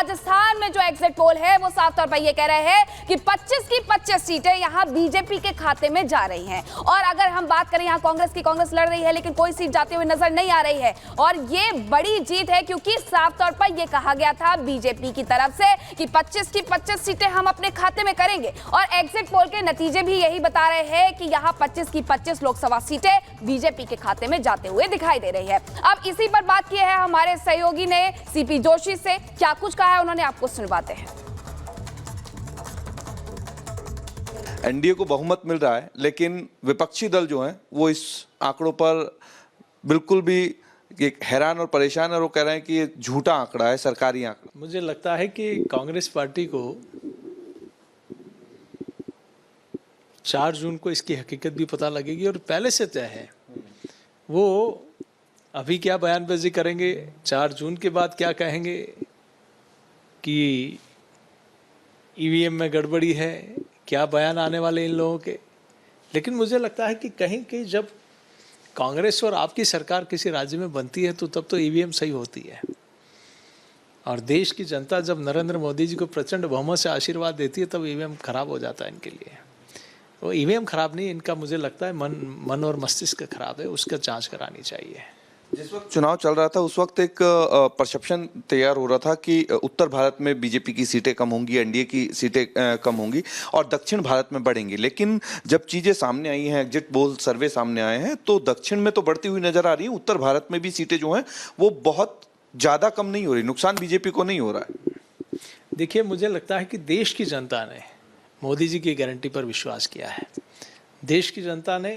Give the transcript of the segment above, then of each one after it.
राजस्थान में जो exit poll है वो साफ तौर पर ये कह रहे हैं कि 25 की 25 सीटें यहां बीजेपी के खाते में जा रही हैं। और अगर हम बात करें यहां कांग्रेस की, कांग्रेस लड़ रही है लेकिन कोई सीट जाती हुई नजर नहीं आ रही है। और ये बड़ी जीत है क्योंकि साफ तौर पर यह कहा गया था बीजेपी की तरफ से कि 25 की 25 सीटें हम अपने खाते में करेंगे। और एग्जिट पोल के नतीजे भी यही बता रहे हैं कि यहां 25 की 25 लोकसभा सीटें बीजेपी के खाते में जाते हुए दिखाई दे रही है। अब इसी पर बात की है हमारे सहयोगी ने सीपी जोशी से, क्या कुछ कहा है उन्होंने, आपको सुनवाते हैं। एनडीए को बहुमत मिल रहा है लेकिन विपक्षी दल जो हैं वो इस आंकड़ों पर बिल्कुल भी हैरान और परेशान है। और वो कह रहे हैं कि ये झूठा आंकड़ा है, सरकारी आंकड़ा। मुझे लगता है कि कांग्रेस पार्टी को 4 जून को इसकी हकीकत भी पता लगेगी और पहले से तय है। वो अभी क्या बयानबाजी करेंगे, 4 जून के बाद क्या कहेंगे कि ईवीएम में गड़बड़ी है, क्या बयान आने वाले इन लोगों के। लेकिन मुझे लगता है कि कहीं कहीं जब कांग्रेस और आपकी सरकार किसी राज्य में बनती है तो तब तो ईवीएम सही होती है। और देश की जनता जब नरेंद्र मोदी जी को प्रचंड बहुमत से आशीर्वाद देती है तब ईवीएम खराब हो जाता है इनके लिए। वो ईवीएम खराब नहीं, इनका मुझे लगता है मन और मस्तिष्क खराब है, उसका जांच करानी चाहिए। जिस वक्त चुनाव चल रहा था उस वक्त एक परसेप्शन तैयार हो रहा था कि उत्तर भारत में बीजेपी की सीटें कम होंगी, एनडीए की सीटें कम होंगी और दक्षिण भारत में बढ़ेंगी। लेकिन जब चीजें सामने आई हैं, एग्जिट पोल सर्वे सामने आए हैं, तो दक्षिण में तो बढ़ती हुई नजर आ रही है, उत्तर भारत में भी सीटें जो हैं वो बहुत ज्यादा कम नहीं हो रही, नुकसान बीजेपी को नहीं हो रहा है। देखिए, मुझे लगता है कि देश की जनता ने मोदी जी की गारंटी पर विश्वास किया है। देश की जनता ने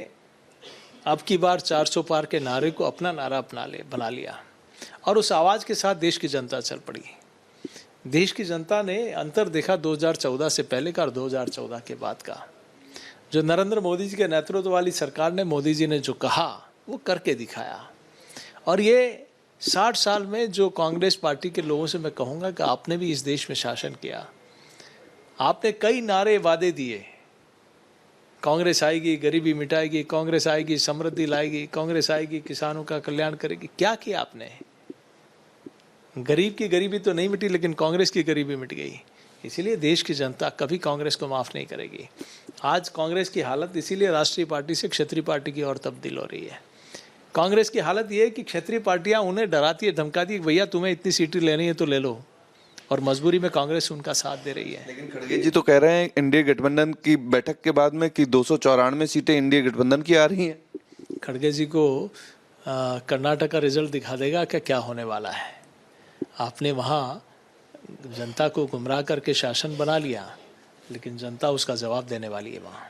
अब की बार 400 पार के नारे को अपना नारा बना लिया और उस आवाज़ के साथ देश की जनता चल पड़ी। देश की जनता ने अंतर देखा 2014 से पहले का और 2014 के बाद का। जो नरेंद्र मोदी जी के नेतृत्व वाली सरकार ने, मोदी जी ने जो कहा वो करके दिखाया। और ये 60 साल में जो कांग्रेस पार्टी के लोगों से मैं कहूँगा कि आपने भी इस देश में शासन किया, आपने कई नारे वादे दिए, कांग्रेस आएगी गरीबी मिटाएगी, कांग्रेस आएगी समृद्धि लाएगी, कांग्रेस आएगी किसानों का कल्याण करेगी। क्या किया आपने? गरीब की गरीबी तो नहीं मिटी लेकिन कांग्रेस की गरीबी मिट गई। इसीलिए देश की जनता कभी कांग्रेस को माफ़ नहीं करेगी। आज कांग्रेस की हालत इसीलिए राष्ट्रीय पार्टी से क्षेत्रीय पार्टी की ओर तब्दील हो रही है। कांग्रेस की हालत ये है कि क्षेत्रीय पार्टियाँ उन्हें डराती है, धमकाती है, भैया तुम्हें इतनी सीटें लेनी है तो ले लो, और मजबूरी में कांग्रेस उनका साथ दे रही है। लेकिन खड़गे जी तो कह रहे हैं इंडिया गठबंधन की बैठक के बाद में कि 294 सीटें इंडिया गठबंधन की आ रही हैं। खड़गे जी को कर्नाटक का रिजल्ट दिखा देगा कि क्या होने वाला है। आपने वहाँ जनता को गुमराह करके शासन बना लिया, लेकिन जनता उसका जवाब देने वाली है वहाँ।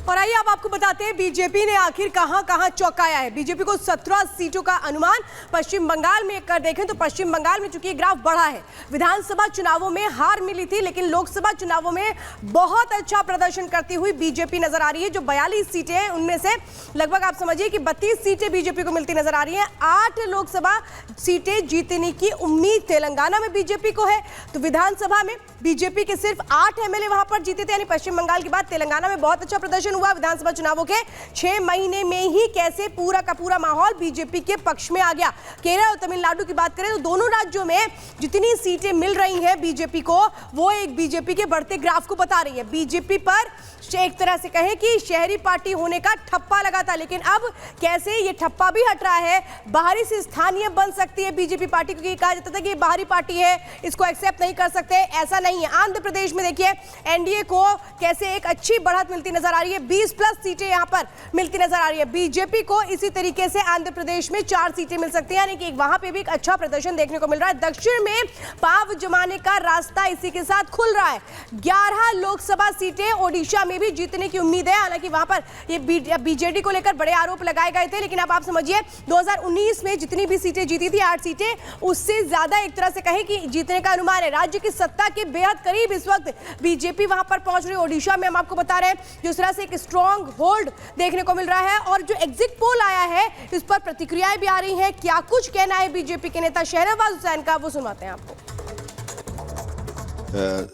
और आइए अब आपको बताते हैं बीजेपी ने आखिर कहां चौंकाया है। बीजेपी को 17 सीटों का अनुमान पश्चिम बंगाल में कर देखें तो पश्चिम बंगाल में चूंकि ग्राफ बढ़ा है, विधानसभा चुनावों में हार मिली थी लेकिन लोकसभा चुनावों में बहुत अच्छा प्रदर्शन करती हुई बीजेपी नजर आ रही है। जो 42 सीटें हैं उनमें से लगभग आप समझिए कि 32 सीटें बीजेपी को मिलती नजर आ रही है। 8 लोकसभा सीटें जीतने की उम्मीद तेलंगाना में बीजेपी को है। तो विधानसभा में बीजेपी के सिर्फ 8 एमएलए वहां पर जीते थे, यानी पश्चिम बंगाल के बाद तेलंगाना में बहुत अच्छा प्रदर्शन हुआ। विधानसभा चुनावों के 6 महीने में ही कैसे पूरा का पूरा माहौल बीजेपी के पक्ष में आ गया। केरल और तमिलनाडु की बात करें तो दोनों राज्यों में जितनी सीटें मिल रही हैं बीजेपी को, वो एक बीजेपी के बढ़ते ग्राफ को बता रही है। बीजेपी पर एक तरह से कहें कि शहरी पार्टी होने का ठप्पा लगा था, लेकिन अब कैसे ये ठप्पा भी हट रहा है। बाहरी से स्थानीय बन सकती है बीजेपी पार्टी, क्योंकि कहा जाता था कि ये बाहरी पार्टी है, इसको एक्सेप्ट नहीं कर सकते, ऐसा नहीं है। आंध्र प्रदेश में देखिए एनडीए को कैसे एक अच्छी बढ़त मिलती नजर आ रही है, 20+ सीटें यहां पर मिलती नजर आ रही है। बीजेपी को इसी तरीके से आंध्र प्रदेश में 4 सीटें मिल सकती हैं, यानी कि वहां पे भी एक अच्छा प्रदर्शन देखने को मिल रहा है। दक्षिण में पांव जमाने का रास्ता इसी के साथ खुल रहा है। 11 लोकसभा सीटें ओडिशा में भी जीतने की उम्मीद है। हालांकि वहां पर ये बीजेडी को लेकर बड़े आरोप लगाए गए थे, लेकिन अब आप समझिए 2019 में जितनी भी सीटें जीती थी 8 सीटें, उससे ज्यादा एक तरह से कहें कि जीतने का अनुमान है। राज्य की सत्ता के बेहद करीब इस वक्त बीजेपी वहां पर पहुंच रही है। ओडिशा में हम आपको बता रहे हैं जिस तरह से एक स्ट्रॉन्ग होल्ड देखने को मिल रहा है। और जो एग्जिट पोल आया है इस पर प्रतिक्रियाएं भी आ रही हैं। क्या कुछ कहना है बीजेपी के नेता शहनवाज हुसैन का, वो सुनवाते हैं आपको।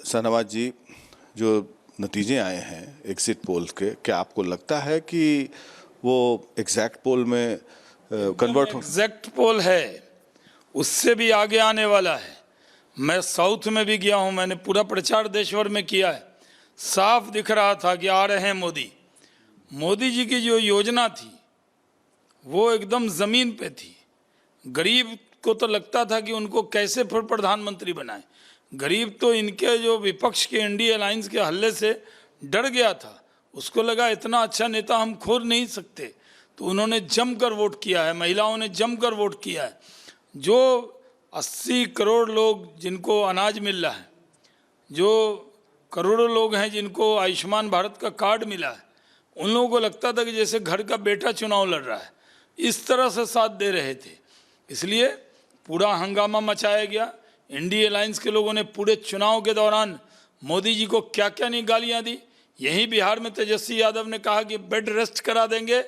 शहनवाज जी, जो नतीजे आए हैं एग्जिट पोल के, क्या आपको लगता है कि वो एग्जैक्ट पोल में कन्वर्ट हो? एग्जैक्ट पोल है, उससे भी आगे आने वाला है। मैं साउथ में भी गया हूं, मैंने पूरा प्रचार देश भर में किया है। साफ दिख रहा था कि आ रहे हैं मोदी। मोदी जी की जो योजना थी वो एकदम ज़मीन पे थी। गरीब को तो लगता था कि उनको कैसे फिर प्रधानमंत्री बनाए। गरीब तो इनके जो विपक्ष के इंडिया अलायंस के हल्ले से डर गया था। उसको लगा इतना अच्छा नेता हम खोज नहीं सकते, तो उन्होंने जमकर वोट किया है, महिलाओं ने जमकर वोट किया है। जो 80 करोड़ लोग जिनको अनाज मिल रहा है, जो करोड़ों लोग हैं जिनको आयुष्मान भारत का कार्ड मिला है, उन लोगों को लगता था कि जैसे घर का बेटा चुनाव लड़ रहा है। इस तरह से साथ दे रहे थे, इसलिए पूरा हंगामा मचाया गया। इंडिया अलायंस के लोगों ने पूरे चुनाव के दौरान मोदी जी को क्या क्या नहीं गालियां दी। यहीं बिहार में तेजस्वी यादव ने कहा कि बेड रेस्ट करा देंगे,